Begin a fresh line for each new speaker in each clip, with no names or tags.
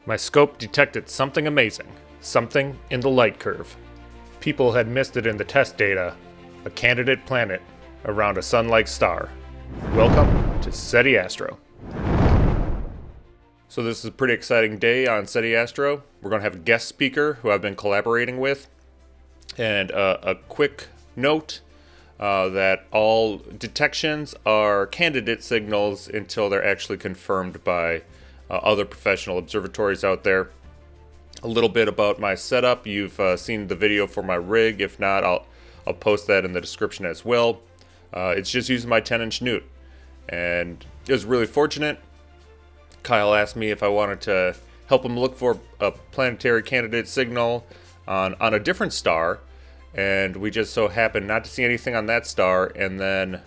My scope detected something amazing, something in the light curve. People had missed it in the test data, a candidate planet around a sun-like star. Welcome to Seti Astro. So this is a pretty exciting day on Seti Astro. We're going to have a guest speaker who I've been collaborating with. And a quick note that all detections are candidate signals until they're actually confirmed by other professional observatories out there. A little bit about my setup. You've seen the video for my rig. If not, I'll post that in the description as well. It's just using my 10-inch newt, and it was really fortunate. Kyle asked me if I wanted to help him look for a planetary candidate signal on a different star, and we just so happened not to see anything on that star. And then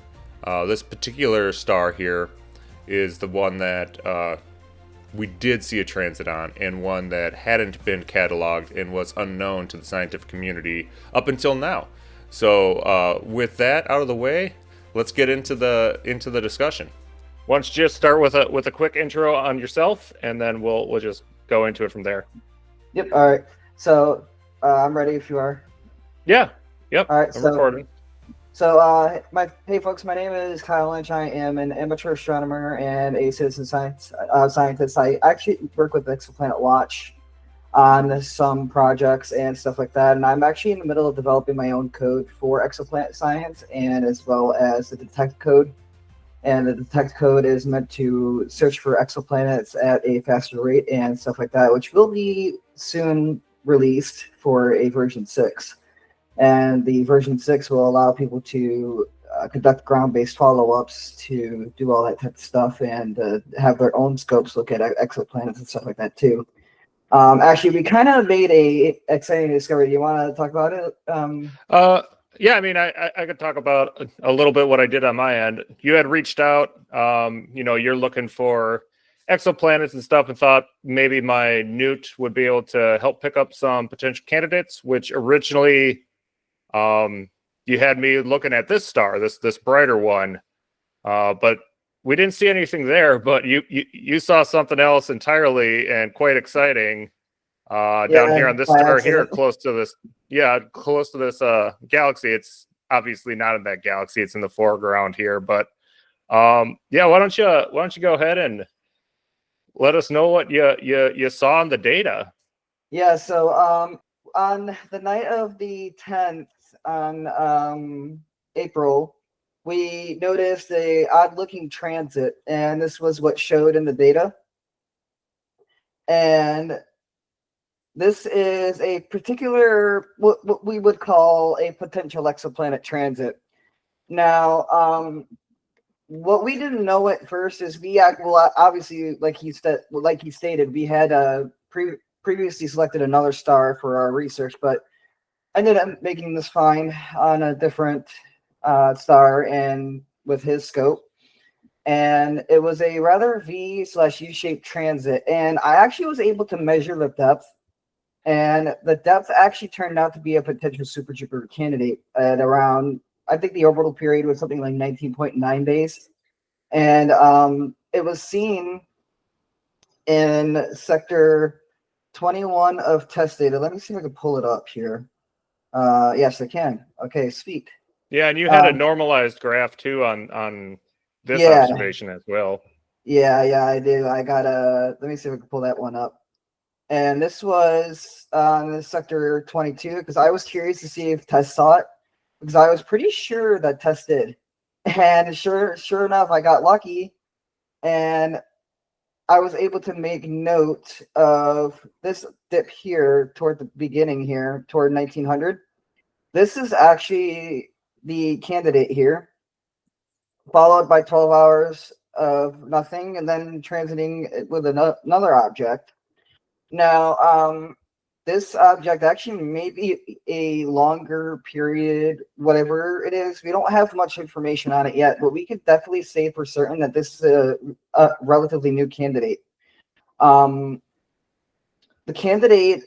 this particular star here is the one that we did see a transit on, and one that hadn't been cataloged and was unknown to the scientific community up until now. So with that out of the way, let's get into the discussion. Why don't you just start with a quick intro on yourself, and then we'll just go into it from there.
Yep. All right. So I'm ready if you are.
Yeah. Yep.
All right.
I'm recording.
So hey folks, my name is Kyle Lynch. I am an amateur astronomer and a citizen scientist. I actually work with Exoplanet Watch on some projects and stuff like that. And I'm actually in the middle of developing my own code for exoplanet science, and as well as the detect code. And the detect code is meant to search for exoplanets at a faster rate and stuff like that, which will be soon released for a version 6. And the version 6 will allow people to conduct ground-based follow-ups, to do all that type of stuff, and have their own scopes look at exoplanets and stuff like that too. Actually, we kind of made a exciting discovery. Do you want to talk about it?
Yeah, I mean, I could talk about a little bit what I did on my end. You had reached out, you're looking for exoplanets and stuff, and thought maybe my newt would be able to help pick up some potential candidates, which originally you had me looking at this star, this brighter one, but we didn't see anything there. But you saw something else entirely and quite exciting down here on this star here, close to this galaxy. It's obviously not in that galaxy, it's in the foreground here, but why don't you go ahead and let us know what you saw in the data.
Yeah, so on the night of the 10th on April, we noticed a odd looking transit, and this was what showed in the data. And this is a particular, what we would call a potential exoplanet transit. Now, what we didn't know at first is obviously, like he stated, we had previously selected another star for our research, but ended up making this find on a different star and with his scope. And it was a rather V/U-shaped transit, and I actually was able to measure the depth. And the depth actually turned out to be a potential Super Jupiter candidate at around, I think the orbital period was something like 19.9 days. And it was seen in sector 21 of test data. Let me see if I can pull it up here. Yes, I can. Okay, sweet.
Yeah, and you had a normalized graph too on this observation as well.
Yeah, I do. I got let me see if I can pull that one up. And this was the sector 22, because I was curious to see if Tess saw it, because I was pretty sure that Tess did. And sure enough, I got lucky, and I was able to make note of this dip here toward the beginning here, toward 1900. This is actually the candidate here, followed by 12 hours of nothing, and then transiting with another object. Now, this object actually may be a longer period, whatever it is. We don't have much information on it yet, but we could definitely say for certain that this is a relatively new candidate. The candidate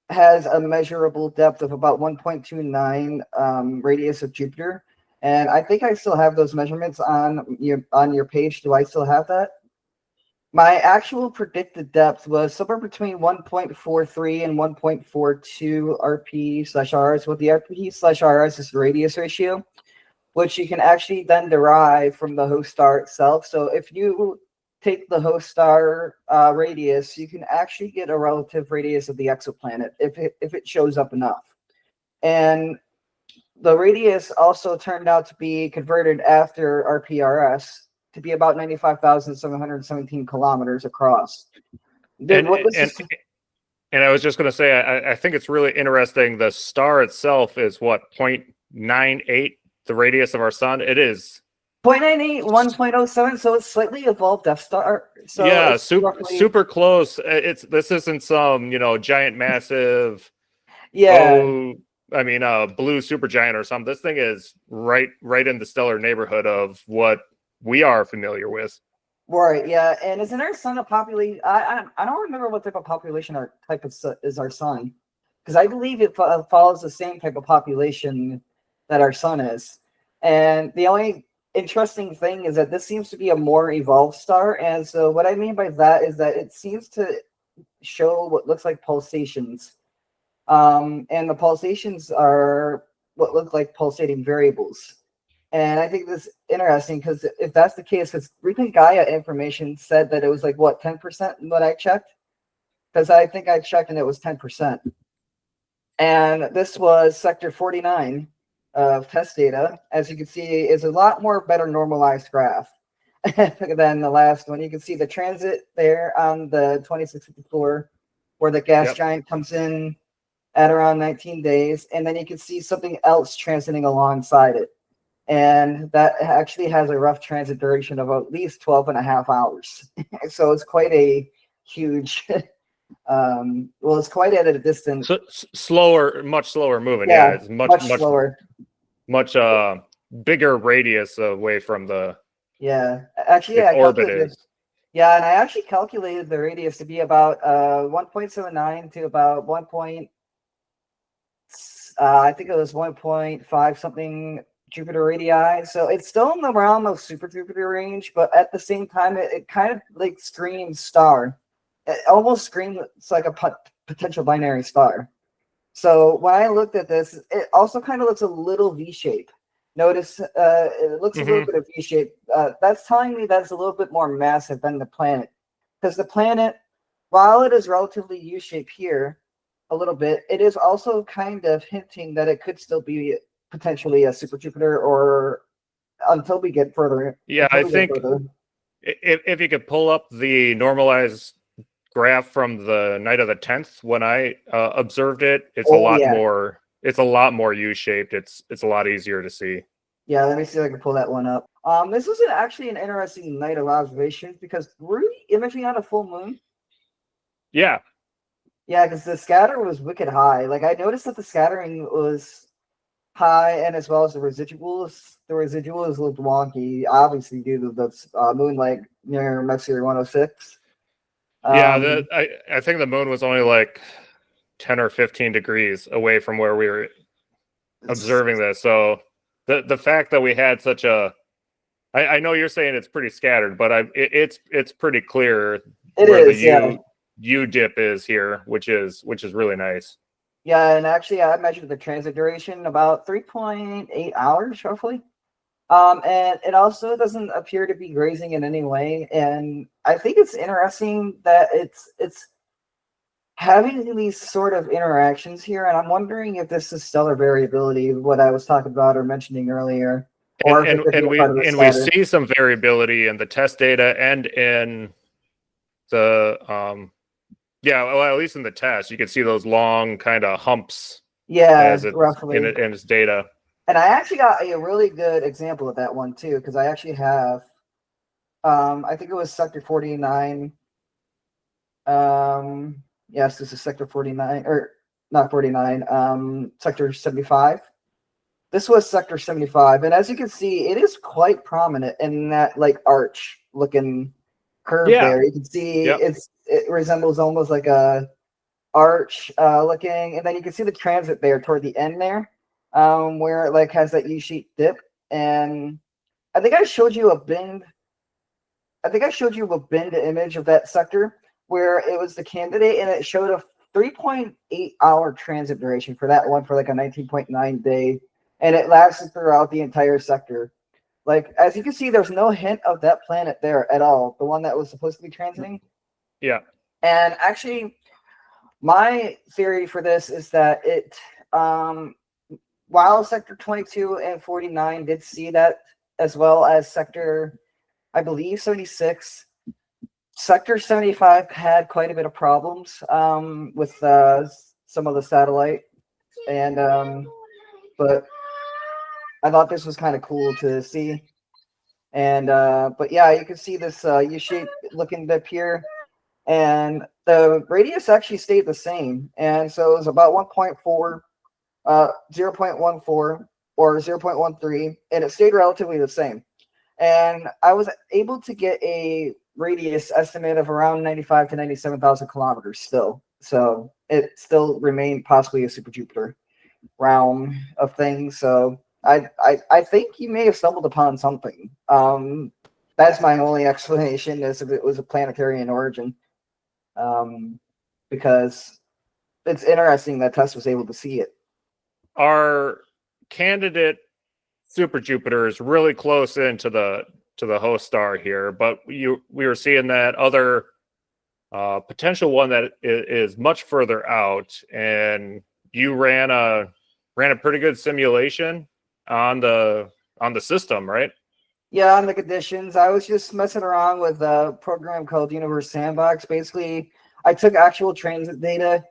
has a measurable depth of about 1.29 radius of Jupiter, and I think I still have those measurements on your page. Do I still have that? My actual predicted depth was somewhere between 1.43 and 1.42 RP/RS, with the RP/RS is radius ratio, which you can actually then derive from the host star itself. So if you take the host star radius, you can actually get a relative radius of the exoplanet if it shows up enough. And the radius also turned out to be converted after RPRS to be about 95,717 kilometers across.
And I was just going to say, I think it's really interesting. The star itself is what, 0.98, the radius of our sun. It is
0.98, 1.07, so it's slightly evolved Death Star. So
yeah,
it's
super close. This isn't some giant massive blue supergiant or something. This thing is right in the stellar neighborhood of what we are familiar with.
Right, yeah, and isn't our sun a population? I don't remember what type of population our type of is our sun, because I believe it follows the same type of population that our sun is. And the only interesting thing is that this seems to be a more evolved star, and so what I mean by that is that it seems to show what looks like pulsations, and the pulsations are what look like pulsating variables. And I think this is interesting because if that's the case, because recent Gaia information said that it was like what 10% what I checked, because I think I checked and it was 10%. And this was sector 49 of test data. As you can see, is a lot more better normalized graph than the last one. You can see the transit there on the 2654, where the gas giant comes in at around 19 days, and then you can see something else transiting alongside it. And that actually has a rough transit duration of at least 12 and a half hours. So it's quite a huge, it's quite at a distance.
So, slower, much slower moving.
Yeah,
it's much
slower.
Much bigger radius away from the
orbit is. Yeah, and I actually calculated the radius to be about 1.79 to about 1. I think it was 1.5 something Jupiter radii. So it's still in the realm of super Jupiter range, but at the same time, it kind of like screams star. It almost screams it's like a potential binary star. So when I looked at this, it also kind of looks a little V-shape. Notice it looks a little bit of V-shape. That's telling me that's a little bit more massive than the planet. Because the planet, while it is relatively U-shaped here a little bit, it is also kind of hinting that it could still be potentially a super Jupiter, or until we get further.
Yeah, I think if you could pull up the normalized graph from the night of the 10th when I observed it, it's a lot more U-shaped. It's a lot easier to see.
Yeah, let me see if I can pull that one up. This was actually an interesting night of observations because were we imaging on a full moon?
Yeah.
Yeah, because the scatter was wicked high. Like I noticed that the scattering was high, and as well as the residuals. The residuals looked wonky, obviously due to the moon like near Mercury 106.
Yeah, I think the moon was only like 10 or 15 degrees away from where we were observing this. So the fact that we had such a, I know you're saying it's pretty scattered, but it's pretty clear where the U dip is here, which is really nice.
Yeah, and actually I measured the transit duration about 3.8 hours roughly. And it also doesn't appear to be grazing in any way. And I think it's interesting that it's having these sort of interactions here. And I'm wondering if this is stellar variability, what I was talking about or mentioning earlier. Or
we see some variability in the test data and in the at least in the test, you can see those long kind of humps.
Roughly
in its data.
And I actually got a really good example of that one too, because I actually have, I think it was sector 49. Yes, this is sector 49, or not 49, sector 75. This was sector 75, and as you can see, it is quite prominent in that like arch looking curve there. You can see it resembles almost like a arch looking, and then you can see the transit there toward the end there, where it like has that U-shaped dip. And I think I showed you a bend I think I showed you a binned image of that sector where it was the candidate and it showed a 3.8-hour transit duration for that one for like a 19.9 day, and it lasted throughout the entire sector. Like, as you can see, there's no hint of that planet there at all, the one that was supposed to be transiting.
Yeah.
And actually, my theory for this is that it, while Sector 22 and 49 did see that, as well as Sector, I believe, 76, Sector 75 had quite a bit of problems with some of the satellite. And, but I thought this was kind of cool to see. And, but yeah, you can see this U-shape looking dip here. And the radius actually stayed the same. And so it was about 1.4, 0.14, or 0.13, and it stayed relatively the same. And I was able to get a radius estimate of around 95 to 97,000 kilometers still. So it still remained possibly a super Jupiter realm of things. So I think you may have stumbled upon something. That's my only explanation, is if it was a planetary in origin. Because it's interesting that Tess was able to see it.
Our candidate super Jupiter is really close into the host star here, but we were seeing that other potential one that is much further out, and you ran a pretty good simulation on the system, right?
Yeah, on the conditions. I was just messing around with a program called Universe Sandbox. Basically, I took actual transit data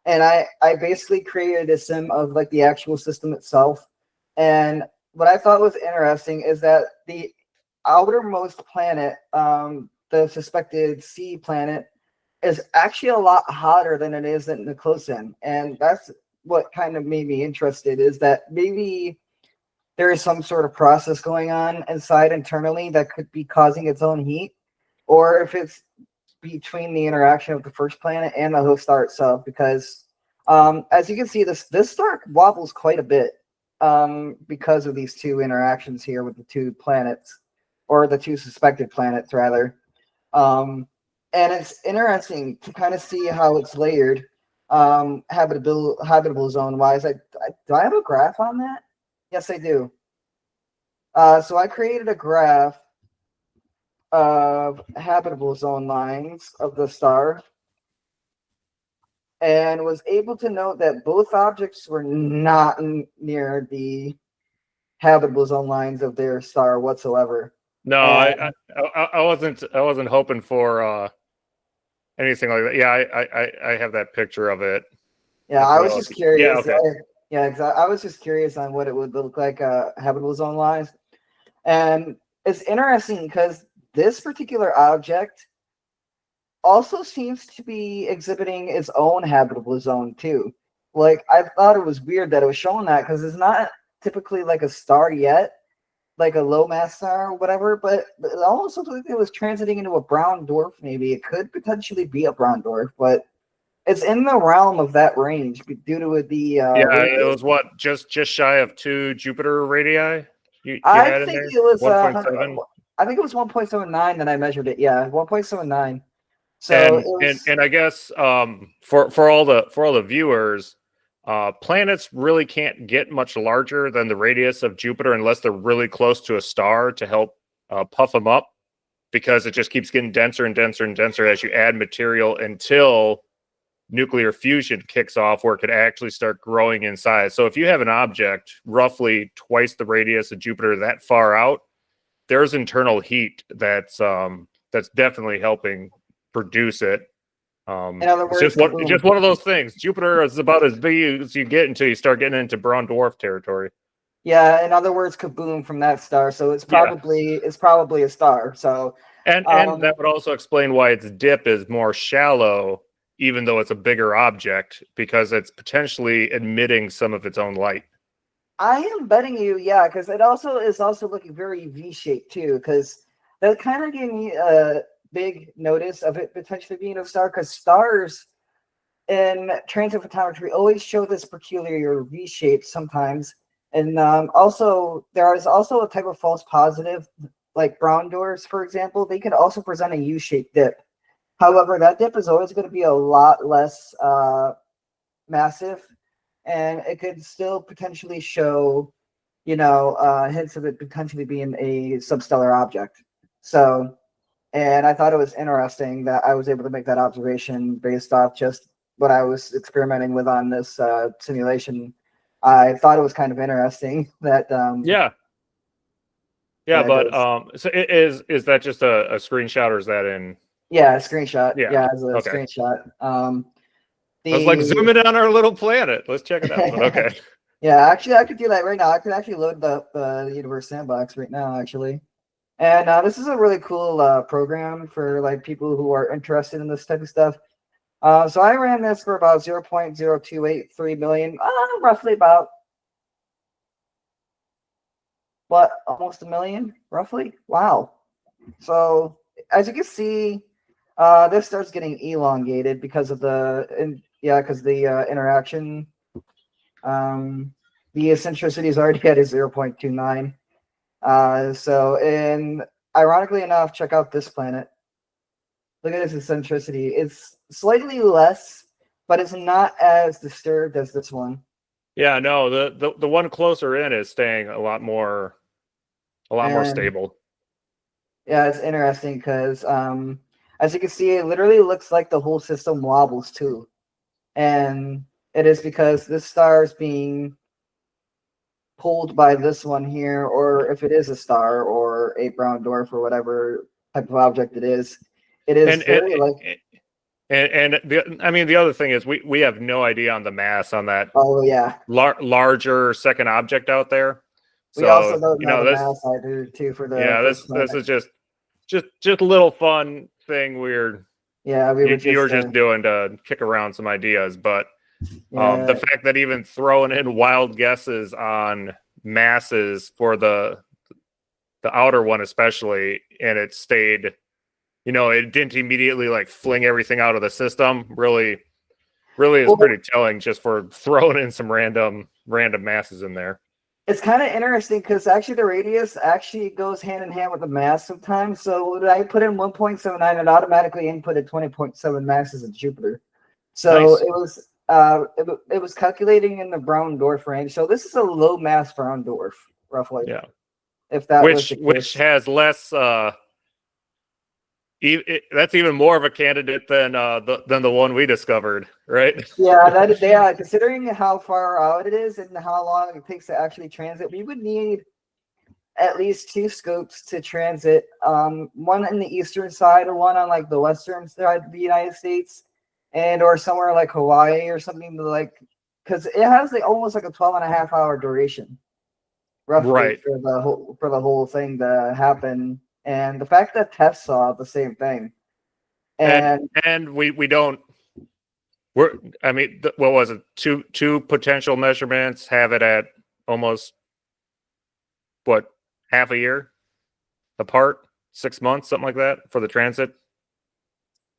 and I basically created a sim of like the actual system itself. And what I thought was interesting is that the outermost planet, the suspected sea planet, is actually a lot hotter than it is in the close in. And that's what kind of made me interested, is that maybe there is some sort of process going on inside internally that could be causing its own heat, or if it's between the interaction of the first planet and the host star itself. Because as you can see, this star wobbles quite a bit because of these two interactions here with the two planets, or the two suspected planets rather. And it's interesting to kind of see how it's layered, habitable zone wise. Do I have a graph on that? Yes, I do. So I created a graph of habitable zone lines of the star, and was able to note that both objects were not near the habitable zone lines of their star whatsoever.
No,
And
I wasn't hoping for anything like that. Yeah, I have that picture of it.
yeah, I was just curious.
Yeah, okay.
Yeah, exactly. I was just curious on what it would look like habitable zone lines. And it's interesting because this particular object also seems to be exhibiting its own habitable zone too. Like, I thought it was weird that it was showing that, because it's not typically like a star yet, like a low mass star or whatever, but it almost looked like it was transiting into a brown dwarf. Maybe it could potentially be a brown dwarf, but it's in the realm of that range due to the
It
radius.
was what, just shy of 2 Jupiter radii. You
I
had in
think
there
it was
1.7,
I think it was 1.79 that I measured it. Yeah, 1.79. So it was.
and I guess for all the viewers, planets really can't get much larger than the radius of Jupiter unless they're really close to a star to help puff them up, because it just keeps getting denser and denser and denser as you add material until nuclear fusion kicks off, where it could actually start growing in size. So if you have an object roughly twice the radius of Jupiter that far out, there's internal heat that's definitely helping produce it.
In other
It's
words, kaboom.
just one of those things. Jupiter is about as big as you get until you start getting into brown dwarf territory.
Yeah, in other words, kaboom from that star. So it's probably a star. So
And that would also explain why its dip is more shallow, even though it's a bigger object, because it's potentially emitting some of its own light.
I am betting you, yeah, because it also is also looking very V-shaped too, because that kind of gave me a big notice of it potentially being a star, because stars in transit photometry always show this peculiar V shape sometimes. And also, there is also a type of false positive like brown dwarfs, for example, they could also present a U-shaped dip. However, that dip is always going to be a lot less massive, and it could still potentially show, hints of it potentially being a substellar object. So, and I thought it was interesting that I was able to make that observation based off just what I was experimenting with on this simulation. I thought it was kind of interesting that
Yeah. Yeah,
yeah,
but
because
so is that just a screenshot, or is that in?
yeah, a screenshot.
Yeah.
Yeah, as a
Okay.
screenshot.
I was like, zoom
The
in on our little planet. Let's check it out. But okay.
Yeah, actually, I could do that right now. I could actually load the Universe Sandbox right now, actually. And this is a really cool program for like people who are interested in this type of stuff. So I ran this for about 0.0283 million, roughly about what, almost a million, roughly. Wow. So as you can see, this starts getting elongated because of because the interaction. The eccentricity is already at a 0.29. And ironically enough, check out this planet. Look at its eccentricity. It's slightly less, but it's not as disturbed as this one.
Yeah, no, the one closer in is staying a lot more stable.
Yeah, it's interesting because as you can see, it literally looks like the whole system wobbles too. And it is because this star is being pulled by this one here, or if it is a star or a brown dwarf or whatever type of object it is very like.
And the other thing is we have no idea on the mass on that
Oh yeah,
larger second object out there.
we also
So
don't know the
this,
mass either too for the
yeah,
first
this
planet.
is just a little fun thing we were just doing to kick around some ideas. But the fact that even throwing in wild guesses on masses for the outer one especially, and it stayed, it didn't immediately like fling everything out of the system, really is pretty telling, just for throwing in some random masses in there.
It's kind of interesting because actually the radius actually goes hand in hand with the mass sometimes. So when I put in 1.79, it automatically inputted 20.7 masses of Jupiter. So
Nice.
it was it was calculating in the brown dwarf range. So this is a low mass brown dwarf, roughly.
Yeah.
If that was the case.
Which has less that's even more of a candidate than the one we discovered, right?
Yeah, considering how far out it is and how long it takes to actually transit, we would need at least 2 scopes to transit. One in the eastern side and one on like the western side of the United States, and or somewhere like Hawaii or something, because it has almost like a 12.5-hour duration, roughly,
right,
for the whole thing to happen. And the fact that tests saw the same thing,
and we don't. What was it? Two potential measurements have it at almost half a year apart, 6 months, something like that for the transit.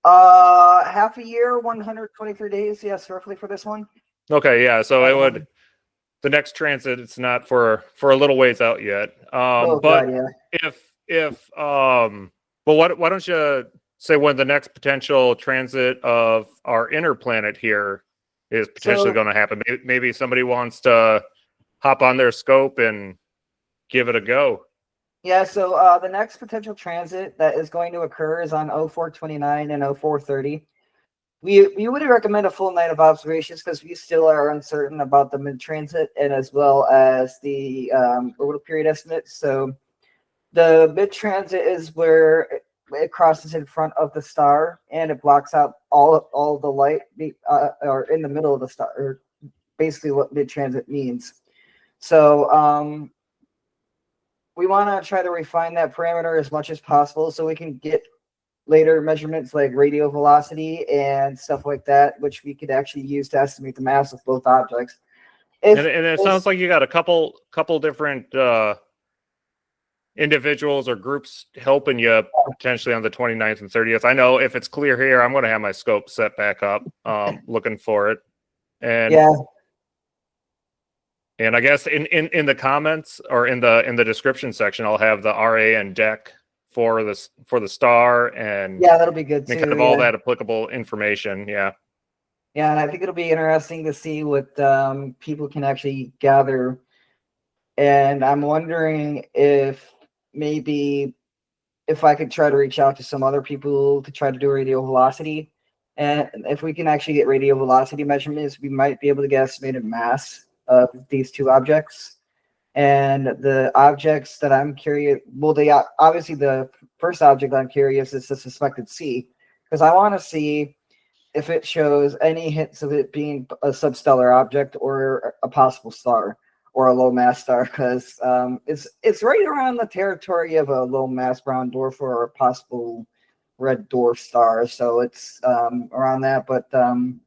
Half a year, 123 days, yes, roughly for this one.
Okay, yeah. So it would, the next transit, it's not for a little ways out yet. But
God, yeah.
Why don't you say when the next potential transit of our inner planet here is potentially going to happen? Maybe somebody wants to hop on their scope and give it a go.
Yeah, so the next potential transit that is going to occur is on 0429 and 0430. We would recommend a full night of observations because we still are uncertain about the mid-transit and as well as the orbital period estimates. So the mid-transit is where it crosses in front of the star and it blocks out all the light, or in the middle of the star, or basically what mid-transit means. So we want to try to refine that parameter as much as possible so we can get later measurements like radial velocity and stuff like that, which we could actually use to estimate the mass of both objects.
And it sounds like you got a couple different individuals or groups helping you potentially on the 29th and 30th. I know if it's clear here, I'm going to have my scope set back up, looking for it. And And I guess in the comments or in the description section, I'll have the RA and deck for the star and
Yeah, that'll be good
and
too.
kind of all that applicable information. Yeah.
Yeah, and I think it'll be interesting to see what people can actually gather. And I'm wondering if maybe if I could try to reach out to some other people to try to do radial velocity. And if we can actually get radial velocity measurements, we might be able to get estimated mass of these two objects. And the objects that I'm curious, well, they obviously the first object I'm curious is the suspected C, because I want to see if it shows any hints of it being a substellar object or a possible star or a low mass star, because it's right around the territory of a low mass brown dwarf or a possible red dwarf star. So it's around that. But I'm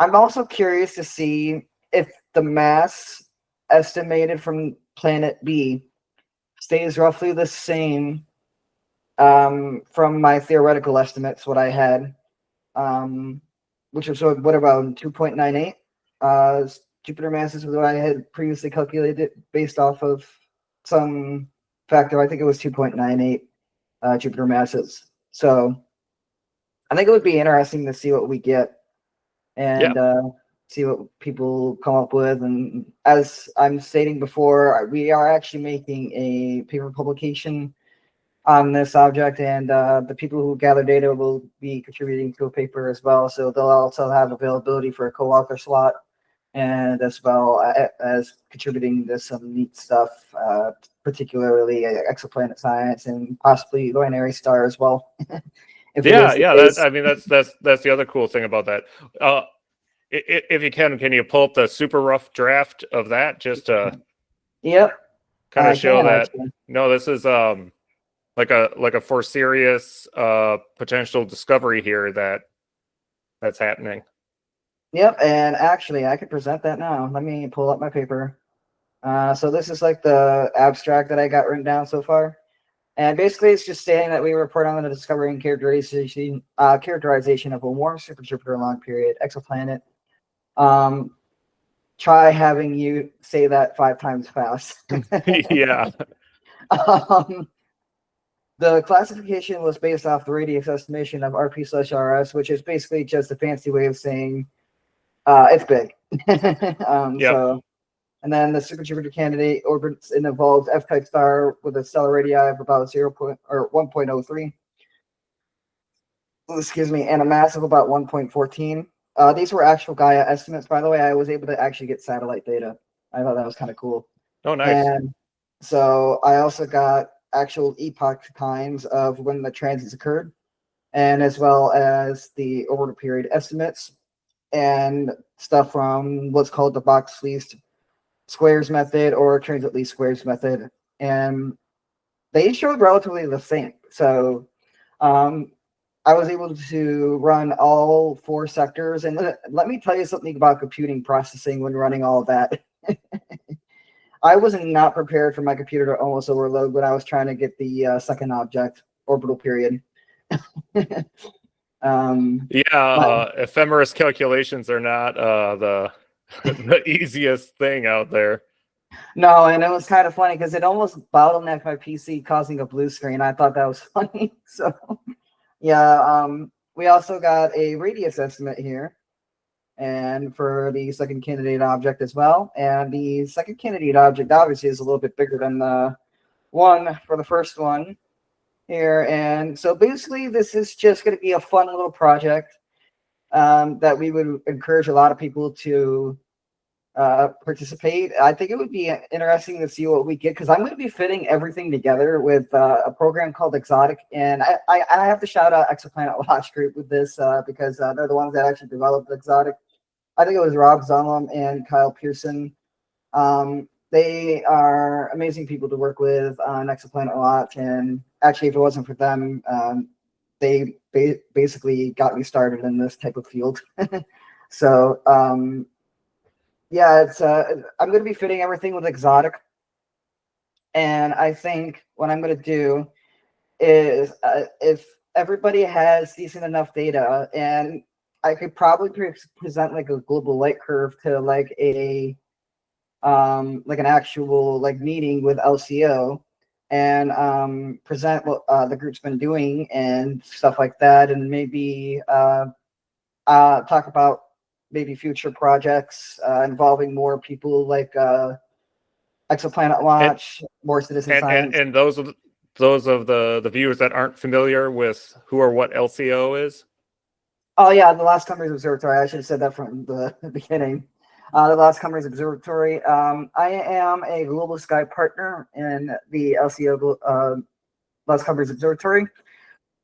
also curious to see if the mass estimated from planet B stays roughly the same from my theoretical estimates, what I had, which was what about 2.98? Jupiter mass is what I had previously calculated based off of some factor. I think it was 2.98 Jupiter masses. So I think it would be interesting to see what we get and see what people come up with. And as I'm stating before, we are actually making a paper publication on this object, and the people who gather data will be contributing to a paper as well. So they'll also have availability for a co-author slot, and as well as contributing to some neat stuff, particularly exoplanet science and possibly binary star as well.
Yeah. That's the other cool thing about that. If you can you pull up the super rough draft of that just to
Yep,
kind of show that
actually.
no, this is like a for serious potential discovery here that's happening.
Yep, and actually I could present that now. Let me pull up my paper. So this is like the abstract that I got written down so far. And basically it's just saying that we report on the discovery and characterization of a warm super Jupiter long period exoplanet. Try having you say that 5 times fast.
Yeah.
The classification was based off the radius estimation of RP/RS, which is basically just a fancy way of saying it's big. So, and then the super Jupiter candidate orbits an evolved F-type star with a stellar radii of about 1.03. Excuse me, and a mass of about 1.14. These were actual Gaia estimates, by the way. I was able to actually get satellite data. I thought that was kind of cool.
Oh, nice.
And so I also got actual epoch times of when the transits occurred, and as well as the orbital period estimates and stuff from what's called the box least squares method or transit least squares method. And they showed relatively the same. So I was able to run all 4 sectors. And let me tell you something about computing processing when running all of that. I was not prepared for my computer to almost overload when I was trying to get the second object orbital period.
Ephemeris calculations are not the the easiest thing out there.
No, and it was kind of funny because it almost bottlenecked my PC, causing a blue screen. I thought that was funny. So, yeah, we also got a radius estimate here, and for the second candidate object as well. And the second candidate object obviously is a little bit bigger than the one for the first one here. And so basically, this is just going to be a fun little project that we would encourage a lot of people to participate. I think it would be interesting to see what we get, because I'm going to be fitting everything together with a program called Exotic. And I have to shout out Exoplanet Watch Group with this because they're the ones that actually developed Exotic. I think it was Rob Zalom and Kyle Pearson. They are amazing people to work with on Exoplanet Watch. And actually, if it wasn't for them, they basically got me started in this type of field. So, yeah, it's I'm going to be fitting everything with Exotic. And I think what I'm going to do is if everybody has decent enough data, and I could probably present like a global light curve to like a like an actual like meeting with LCO and present what the group's been doing and stuff like that, and maybe talk about maybe future projects involving more people like Exoplanet
And
Watch, more citizen science.
and those of the viewers that aren't familiar with who or what LCO is.
Oh yeah, the Last Comers Observatory. I should have said that from the beginning. The Last Comers Observatory. I am a Global Sky partner in the LCO Last Comers Observatory.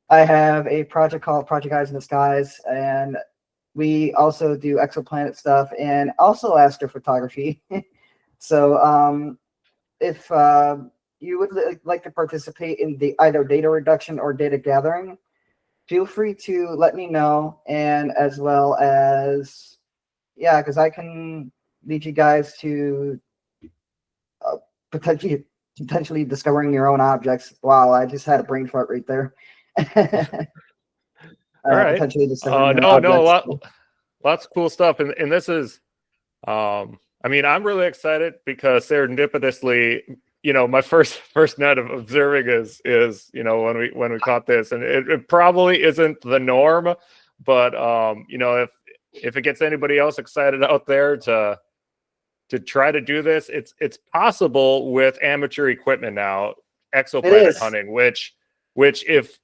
I have a project called Project Eyes in the Skies, and we also do exoplanet stuff and also astrophotography. So if you would like to participate in the either data reduction or data gathering, feel free to let me know, and as well as because I can lead you guys to uh, potentially discovering your own objects. Wow, I just had a brain fart right there.
All right.
Potentially discovering your own
No,
objects.
lots of cool stuff, and this is, I mean, I'm really excited because serendipitously, my first night of observing is when we caught this, and it probably isn't the norm, but if it gets anybody else excited out there to try to do this, it's possible with amateur equipment now, exoplanet hunting, which if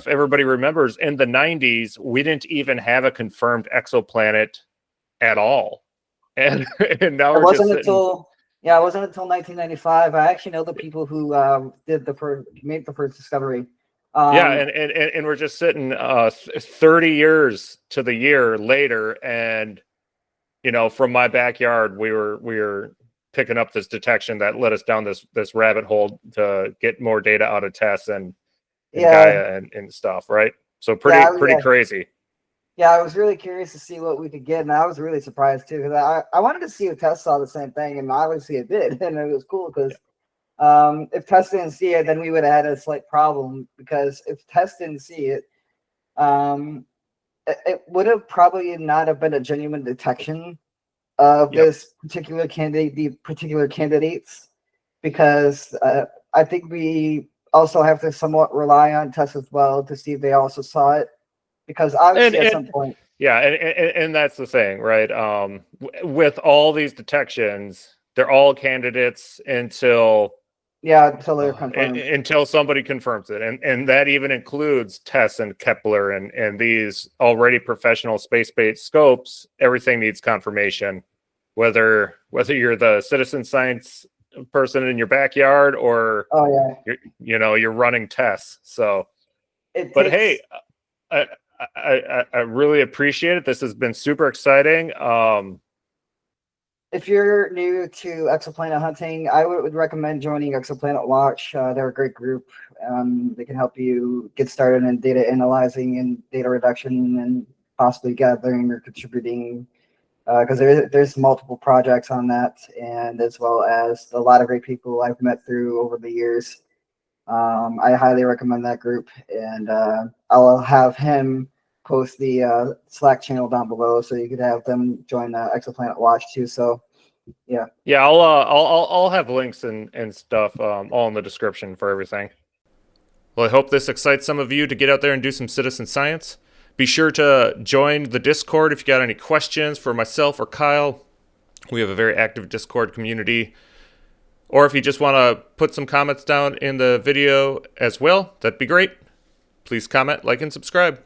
everybody remembers, in the 90s, we didn't even have a confirmed exoplanet at all. And now
It
we're just
wasn't
sitting.
it wasn't until 1995. I actually know the people who made the first discovery.
And we're just sitting 30 years to the year later, and from my backyard, we were picking up this detection that led us down this rabbit hole to get more data out of TESS and Gaia and stuff, right? So pretty crazy.
Yeah, I was really curious to see what we could get, and I was really surprised too, because I wanted to see if TESS saw the same thing, and obviously it did, and it was cool because if TESS didn't see it, then we would have had a slight problem, because if TESS didn't see it, it would have probably not have been a genuine detection of this particular candidate, the particular candidates, because I think we also have to somewhat rely on TESS as well to see if they also saw it. Because obviously at some point.
Yeah, and that's the thing, right? With all these detections, they're all candidates until
they're confirmed.
Until somebody confirms it. And that even includes TESS and Kepler and these already professional space-based scopes. Everything needs confirmation. Whether you're the citizen science person in your backyard or you're running TESS. So hey, I really appreciate it. This has been super exciting.
If you're new to exoplanet hunting, I would recommend joining Exoplanet Watch. They're a great group. They can help you get started in data analyzing and data reduction and possibly gathering or contributing, because there's multiple projects on that, and as well as a lot of great people I've met through over the years. I highly recommend that group, and I'll have him post the Slack channel down below, so you could have them join Exoplanet Watch too. So, yeah.
I'll have links and stuff all in the description for everything. Well, I hope this excites some of you to get out there and do some citizen science. Be sure to join the Discord if you got any questions for myself or Kyle. We have a very active Discord community. Or if you just want to put some comments down in the video as well, that'd be great. Please comment, like, and subscribe.